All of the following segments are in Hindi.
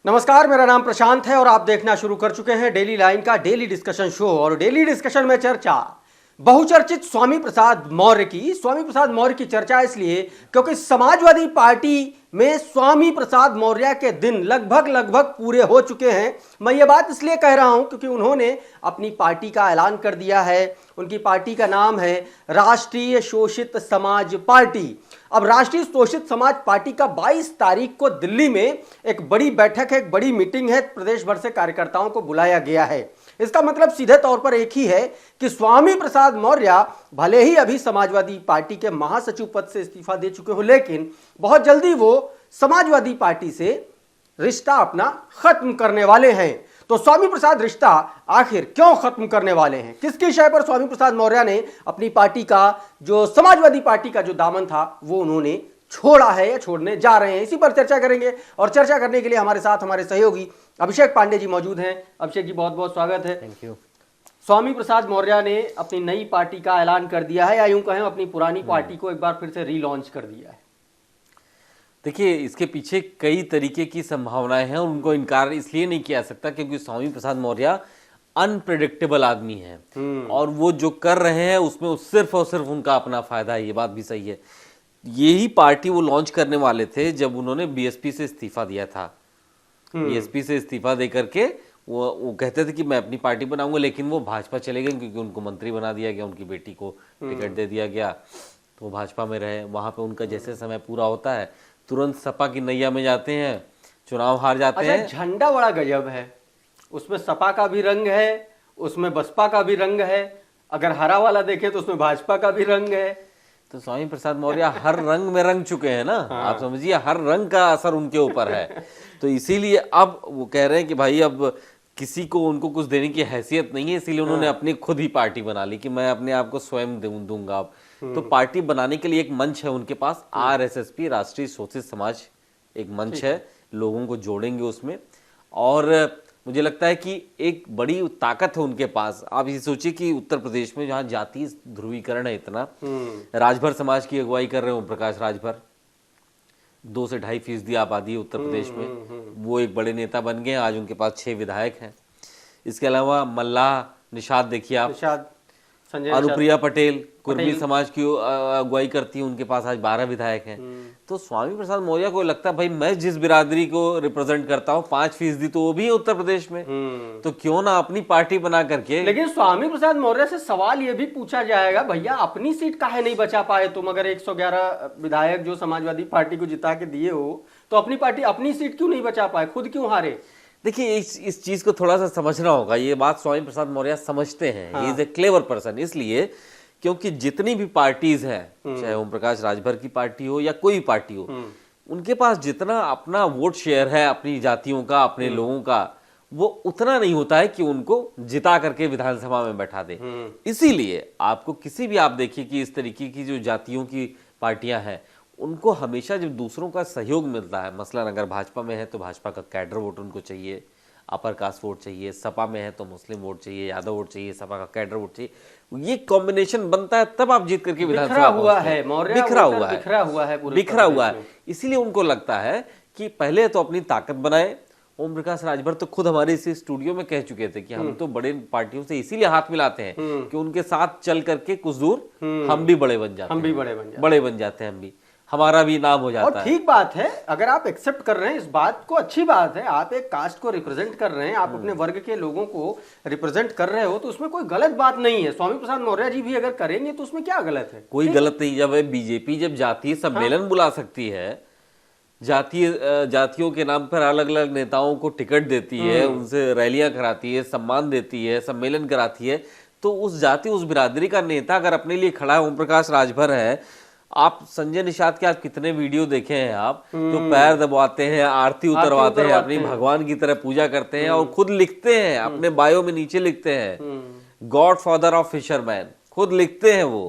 नमस्कार, मेरा नाम प्रशांत है और आप देखना शुरू कर चुके हैं डेली लाइन का डेली डिस्कशन शो। और डेली डिस्कशन में चर्चा बहुचर्चित स्वामी प्रसाद मौर्य की। स्वामी प्रसाद मौर्य की चर्चा इसलिए क्योंकि समाजवादी पार्टी में स्वामी प्रसाद मौर्य के दिन लगभग पूरे हो चुके हैं। मैं ये बात इसलिए कह रहा हूं क्योंकि उन्होंने अपनी पार्टी का ऐलान कर दिया है। उनकी पार्टी का नाम है राष्ट्रीय शोषित समाज पार्टी। अब राष्ट्रीय शोषित समाज पार्टी का 22 तारीख को दिल्ली में एक बड़ी बैठक है, एक बड़ी मीटिंग है, प्रदेश भर से कार्यकर्ताओं को बुलाया गया है। इसका मतलब सीधे तौर पर एक ही है कि स्वामी प्रसाद मौर्य भले ही अभी समाजवादी पार्टी के महासचिव पद से इस्तीफा दे चुके हो, लेकिन बहुत जल्दी वो समाजवादी पार्टी से रिश्ता अपना खत्म करने वाले हैं। तो स्वामी प्रसाद रिश्ता आखिर क्यों खत्म करने वाले हैं, किसकी विषय पर स्वामी प्रसाद मौर्य ने अपनी पार्टी का, जो समाजवादी पार्टी का जो दामन था वो उन्होंने छोड़ा है या छोड़ने जा रहे हैं, इसी पर चर्चा करेंगे। और चर्चा करने के लिए हमारे साथ हमारे सहयोगी अभिषेक पांडे जी मौजूद हैं। अभिषेक जी, बहुत बहुत स्वागत है। Thank you. स्वामी प्रसाद मौर्य ने अपनी नई पार्टी का ऐलान कर दिया है, या यूं कहें अपनी पुरानी पार्टी को एक बार फिर से रीलॉन्च कर दिया है। देखिए, इसके पीछे कई तरीके की संभावनाएं हैं और उनको इनकार इसलिए नहीं किया सकता क्योंकि स्वामी प्रसाद मौर्य अनप्रेडिक्टेबल आदमी है और वो जो कर रहे हैं उसमें सिर्फ और सिर्फ उनका अपना फायदा है। ये बात भी सही है। यही पार्टी वो लॉन्च करने वाले थे जब उन्होंने बीएसपी से इस्तीफा दिया था। बीएसपी से इस्तीफा दे करके वो कहते थे कि मैं अपनी पार्टी बनाऊंगा, लेकिन वो भाजपा चले गए क्योंकि उनको मंत्री बना दिया गया, उनकी बेटी को टिकट दे दिया गया, तो वो भाजपा में रहे। वहां पे उनका जैसे समय पूरा होता है तुरंत सपा की नैया में जाते हैं, चुनाव हार जाते हैं। झंडा बड़ा गजब है, उसमें सपा का भी रंग है, उसमें बसपा का भी रंग है, अगर हरा वाला देखें तो उसमें भाजपा का भी रंग है। तो स्वामी प्रसाद मौर्य हर रंग में रंग चुके हैं ना। आप समझिए, हर रंग का असर उनके ऊपर है। तो इसीलिए अब वो कह रहे हैं कि भाई अब किसी को उनको कुछ देने की हैसियत नहीं है, इसीलिए उन्होंने अपनी खुद ही पार्टी बना ली कि मैं अपने आप को स्वयं दूंगा। अब तो पार्टी बनाने के लिए एक मंच है उनके पास, आरएसएसपी, राष्ट्रीय शोषित समाज, एक मंच है, लोगों को जोड़ेंगे उसमें। और मुझे लगता है कि एक बड़ी ताकत है उनके पास। आप ये सोचिए कि उत्तर प्रदेश में जहाँ जातीय ध्रुवीकरण है इतना, राजभर समाज की अगुवाई कर रहे हो प्रकाश राजभर, 2 से 2.5% आबादी है उत्तर प्रदेश में। वो एक बड़े नेता बन गए। आज उनके पास 6 विधायक हैं। इसके अलावा मल्लाह निषाद देखिए आप, अनुप्रिया पटेल कुर्मी समाज की अगुवाई करती है, उनके पास आज 12 विधायक हैं। तो स्वामी प्रसाद मौर्य को लगता है भाई मैं जिस बिरादरी को रिप्रेजेंट करता हूँ 5% तो वो भी है उत्तर प्रदेश में, तो क्यों ना अपनी पार्टी बना करके। लेकिन स्वामी प्रसाद मौर्य से सवाल ये भी पूछा जाएगा, भैया अपनी सीट काहे नहीं बचा पाए तुम? अगर 111 विधायक जो समाजवादी पार्टी को जिता के दिए हो तो अपनी पार्टी अपनी सीट क्यों नहीं बचा पाए, खुद क्यों हारे? देखिए, इस चीज को थोड़ा सा समझना होगा। ये बात स्वामी प्रसाद मौर्य समझते हैं। He is a clever person, इसलिए क्योंकि जितनी भी पार्टीज हैं, चाहे ओम प्रकाश राजभर की पार्टी हो या कोई पार्टी हो, उनके पास जितना अपना वोट शेयर है अपनी जातियों का, अपने लोगों का, वो उतना नहीं होता है कि उनको जिता करके विधानसभा में बैठा दे। इसीलिए आपको किसी भी, आप देखिए कि इस तरीके की जो जातियों की पार्टियां हैं उनको हमेशा जब दूसरों का सहयोग मिलता है, मसलन अगर भाजपा में है तो भाजपा का कैडर वोट उनको चाहिए, अपर कास्ट वोट चाहिए, सपा में है तो मुस्लिम वोट चाहिए, यादव वोट चाहिए, सपा का कैडर वोट चाहिए, ये कॉम्बिनेशन बनता है तब आप जीत करके विधानसभा हुआ है। बिखरा हुआ है। इसीलिए उनको लगता है कि पहले तो अपनी ताकत बनाए। ओम प्रकाश राजभर तो खुद हमारे इस स्टूडियो में कह चुके थे कि हम तो बड़े पार्टियों से इसीलिए हाथ मिलाते हैं कि उनके साथ चल करके कुछ दूर हम भी बड़े बन जाते हैं, बड़े बन जाते हैं, हम भी, हमारा भी नाम हो जाता है। और ठीक बात है, अगर आप एक्सेप्ट कर रहे हैं इस बात को, अच्छी बात है। आप एक कास्ट को रिप्रेजेंट कर रहे हैं, आप अपने वर्ग के लोगों को रिप्रेजेंट कर रहे हो, तो उसमें कोई गलत बात नहीं है। स्वामी प्रसाद मौर्य जी भी अगर करेंगे तो उसमें क्या गलत है? कोई गलत नहीं। जब बीजेपी जब जातीय सम्मेलन बुला सकती है, जातियों के नाम पर अलग अलग नेताओं को टिकट देती है, उनसे रैलियां कराती है, सम्मान देती है, सम्मेलन कराती है, तो उस जाति, उस बिरादरी का नेता अगर अपने लिए खड़ा है, ओम प्रकाश राजभर है, आप संजय निषाद के आप कितने वीडियो देखे हैं आप, तो पैर दबाते हैं, आरती उतरवाते हैं, अपनी भगवान की तरह पूजा करते हैं और खुद लिखते हैं अपने बायो में, नीचे लिखते हैं गॉड फादर ऑफ फिशरमैन, खुद लिखते हैं वो।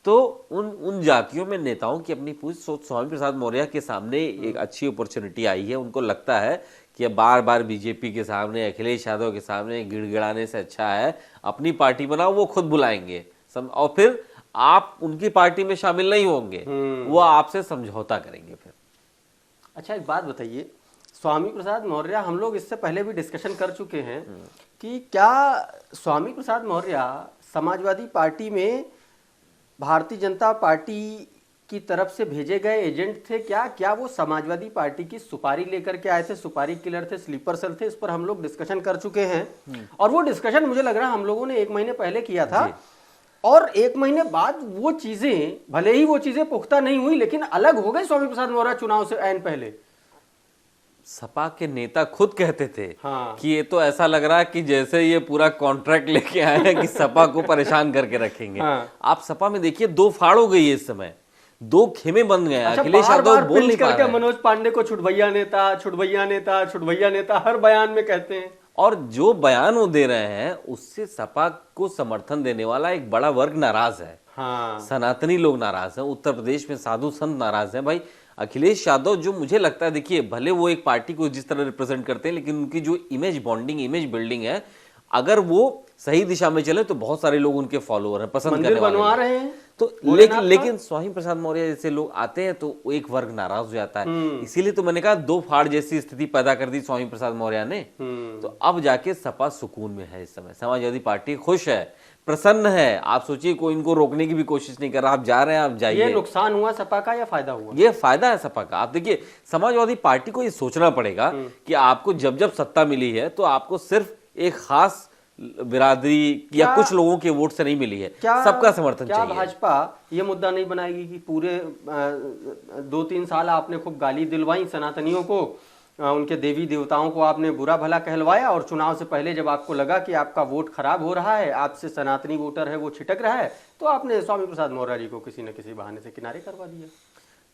तो उन जातियों में नेताओं की अपनी पूरी सोच। स्वामी प्रसाद मौर्य के सामने एक अच्छी अपॉर्चुनिटी आई है। उनको लगता है कि बार बार बीजेपी के सामने, अखिलेश यादव के सामने गिड़गिड़ाने से अच्छा है अपनी पार्टी बनाओ, वो खुद बुलाएंगे और फिर आप उनकी पार्टी में शामिल नहीं होंगे, वो आपसे समझौता करेंगे फिर। अच्छा, एक बात बताइए, स्वामी प्रसाद मौर्य, हम लोग इससे पहले भी डिस्कशन कर चुके हैं कि क्या स्वामी प्रसाद मौर्य समाजवादी पार्टी में भारतीय जनता पार्टी की तरफ से भेजे गए एजेंट थे क्या वो समाजवादी पार्टी की सुपारी लेकर के आए थे, सुपारी किलर थे, स्लीपर सेल थे? इस पर हम लोग डिस्कशन कर चुके हैं और वो डिस्कशन मुझे लग रहा है हम लोगों ने 1 महीने पहले किया था और 1 महीने बाद वो चीजें, भले ही वो चीजें पुख्ता नहीं हुई, लेकिन अलग हो गए स्वामी प्रसाद मौर्य चुनाव से ऐन पहले। सपा के नेता खुद कहते थे हाँ। कि ये तो ऐसा लग रहा है कि जैसे ये पूरा कॉन्ट्रैक्ट लेके आए हैं कि सपा को परेशान करके रखेंगे। हाँ। आप सपा में देखिए 2 फाड़ हो गई है इस समय, 2 खेमे बन गए। अच्छा, अखिलेश यादव बोल नहीं पा रहे हैं। मनोज पांडे को छुटभैया नेता, छुटभैया नेता, छुटभैया नेता हर बयान में कहते हैं। और जो बयान वो दे रहे हैं उससे सपा को समर्थन देने वाला एक बड़ा वर्ग नाराज है। हाँ। सनातनी लोग नाराज हैं, उत्तर प्रदेश में साधु संत नाराज हैं। भाई अखिलेश यादव जो मुझे लगता है, देखिए भले वो एक पार्टी को जिस तरह रिप्रेजेंट करते हैं, लेकिन उनकी जो इमेज बॉन्डिंग, इमेज बिल्डिंग है, अगर वो सही दिशा में चले तो बहुत सारे लोग उनके फॉलोअर हैं, पसंद करने वाले बनवा रहे हैं। तो लेकिन स्वामी प्रसाद मौर्य जैसे लोग आते हैं तो एक वर्ग नाराज हो जाता है। इसीलिए तो मैंने कहा 2 फाड़ जैसी स्थिति पैदा कर दी स्वामी प्रसाद मौर्य ने। तो अब जाके सपा सुकून में है। इस समय समाजवादी पार्टी खुश है, प्रसन्न है। आप सोचिए कोई इनको रोकने की भी कोशिश नहीं कर रहा। आप जा रहे हैं, आप जाइए। ये नुकसान हुआ सपा का या फायदा हुआ? ये फायदा है सपा का। आप देखिए समाजवादी पार्टी को ये सोचना पड़ेगा कि आपको जब जब सत्ता मिली है तो आपको सिर्फ एक खास बिरादरी या कुछ लोगों के वोट से नहीं मिली है, सबका समर्थन चाहिए। भाजपा ये मुद्दा नहीं बनाएगी कि पूरे 2-3 साल आपने खूब गाली दिलवाई सनातनियों को, उनके देवी देवताओं को आपने बुरा भला कहलवाया और चुनाव से पहले जब आपको लगा कि आपका वोट खराब हो रहा है, आपसे सनातनी वोटर है वो छिटक रहा है, तो आपने स्वामी प्रसाद मौर्य जी को किसी न किसी बहाने से किनारे करवा दिया?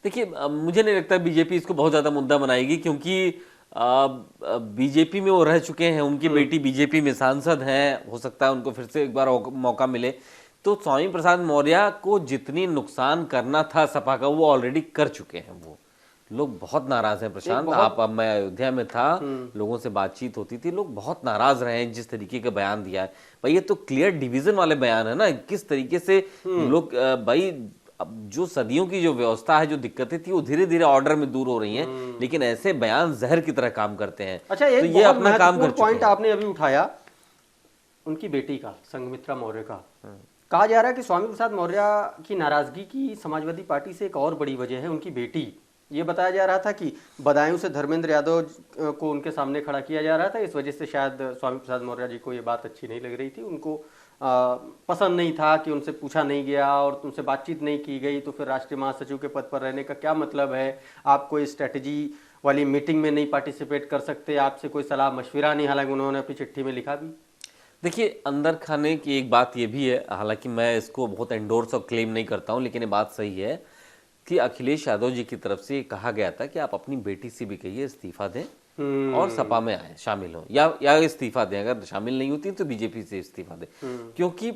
देखिए मुझे नहीं लगता बीजेपी इसको बहुत ज्यादा मुद्दा बनाएगी, क्योंकि बीजेपी में वो रह चुके हैं, उनकी बेटी बीजेपी में सांसद हैं, हो सकता है उनको फिर से एक बार मौका मिले। तो स्वामी प्रसाद मौर्य को जितनी नुकसान करना था सपा का वो ऑलरेडी कर चुके हैं। वो लोग बहुत नाराज हैं प्रशांत। अब मैं अयोध्या में था, लोगों से बातचीत होती थी, लोग बहुत नाराज रहे हैं जिस तरीके का बयान दिया है। भाई ये तो क्लियर डिवीजन वाले बयान है ना, किस तरीके से लोग भाई अब जो सदियों की जो व्यवस्था है, जो दिक्कतें थी वो धीरे धीरे ऑर्डर में दूर हो रही हैं, लेकिन ऐसे बयान जहर की तरह काम करते हैं। अच्छा, तो ये अपना काम कर चुके हैं। पॉइंट आपने अभी उठाया उनकी बेटी का, संघमित्रा मौर्य का। कहा जा रहा है कि स्वामी प्रसाद मौर्य की नाराजगी की समाजवादी पार्टी से एक और बड़ी वजह है उनकी बेटी। ये बताया जा रहा था कि बदायूं से धर्मेंद्र यादव को उनके सामने खड़ा किया जा रहा था, इस वजह से शायद स्वामी प्रसाद मौर्य जी को ये बात अच्छी नहीं लग रही थी, उनको पसंद नहीं था कि उनसे पूछा नहीं गया और तुमसे बातचीत नहीं की गई, तो फिर राष्ट्रीय महासचिव के पद पर रहने का क्या मतलब है? आप कोई स्ट्रेटजी वाली मीटिंग में नहीं पार्टिसिपेट कर सकते, आपसे कोई सलाह मशविरा नहीं, हालांकि उन्होंने अपनी चिट्ठी में लिखा भी। देखिए अंदर खाने की एक बात ये भी है, हालांकि मैं इसको बहुत एंडोर्स और क्लेम नहीं करता हूँ, लेकिन ये बात सही है कि अखिलेश यादव जी की तरफ से कहा गया था कि आप अपनी बेटी से भी कहिए इस्तीफा दें और सपा में आए, शामिल हो, या इस्तीफा दें। अगर शामिल नहीं होती तो बीजेपी से इस्तीफा दें। क्योंकि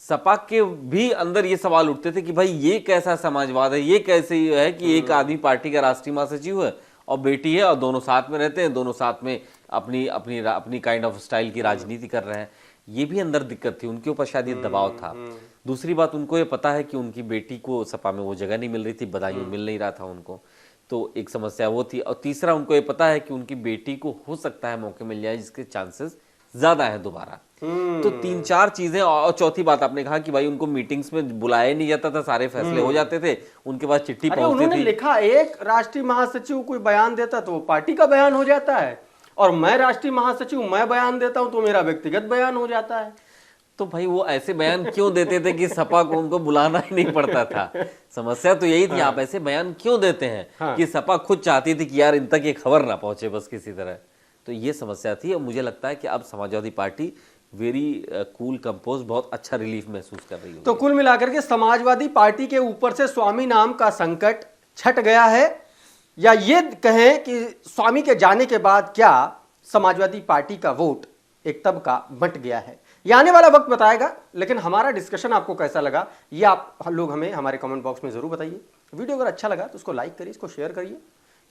सपा के भी अंदर ये सवाल उठते थे कि भाई ये कैसा समाजवाद है, ये कैसे है कि एक आदमी पार्टी का राष्ट्रीय महासचिव है और बेटी है और दोनों साथ में रहते हैं, दोनों साथ में अपनी अपनी अपनी काइंड ऑफ स्टाइल की राजनीति कर रहे हैं। ये भी अंदर दिक्कत थी, उनके ऊपर शायद ये दबाव था। दूसरी बात, उनको ये पता है कि उनकी बेटी को सपा में वो जगह नहीं मिल रही थी, बदायूं मिल नहीं रहा था उनको, तो एक समस्या वो थी। और तीसरा, उनको ये पता है कि उनकी बेटी को हो सकता है मौके मिल जाए जिसके चांसेस ज्यादा है दोबारा। तो 3-4 चीजें। और चौथी बात आपने कहा कि भाई उनको मीटिंग्स में बुलाया नहीं जाता था, सारे फैसले हो जाते थे, उनके पास चिट्ठी पहुंचती थी। लिखा एक राष्ट्रीय महासचिव कोई बयान देता तो वो पार्टी का बयान हो जाता है, और मैं राष्ट्रीय महासचिव मैं बयान देता हूं तो मेरा व्यक्तिगत बयान हो जाता है। तो भाई वो ऐसे बयान क्यों देते थे कि सपा को उनको बुलाना ही नहीं पड़ता था? समस्या तो यही थी। आप ऐसे बयान क्यों देते हैं कि सपा खुद चाहती थी कि यार इन तक ये खबर ना पहुंचे बस किसी तरह। तो ये समस्या थी। और मुझे लगता है कि अब Samajwadi party very cool compose, बहुत अच्छा रिलीफ महसूस कर रही है। तो कुल मिलाकर के समाजवादी पार्टी के ऊपर से स्वामी नाम का संकट छट गया है, या ये कहें कि स्वामी के जाने के बाद क्या समाजवादी पार्टी का वोट एक तबका बंट गया है? ये आने वाला वक्त बताएगा। लेकिन हमारा डिस्कशन आपको कैसा लगा ये आप लोग हमें हमारे कमेंट बॉक्स में जरूर बताइए। वीडियो अगर अच्छा लगा तो उसको लाइक करिए, इसको शेयर करिए।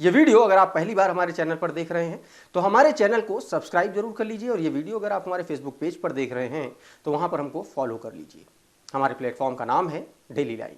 ये वीडियो अगर आप पहली बार हमारे चैनल पर देख रहे हैं तो हमारे चैनल को सब्सक्राइब जरूर कर लीजिए, और ये वीडियो अगर आप हमारे फेसबुक पेज पर देख रहे हैं तो वहां पर हमको फॉलो कर लीजिए। हमारे प्लेटफॉर्म का नाम है डेली लाइन।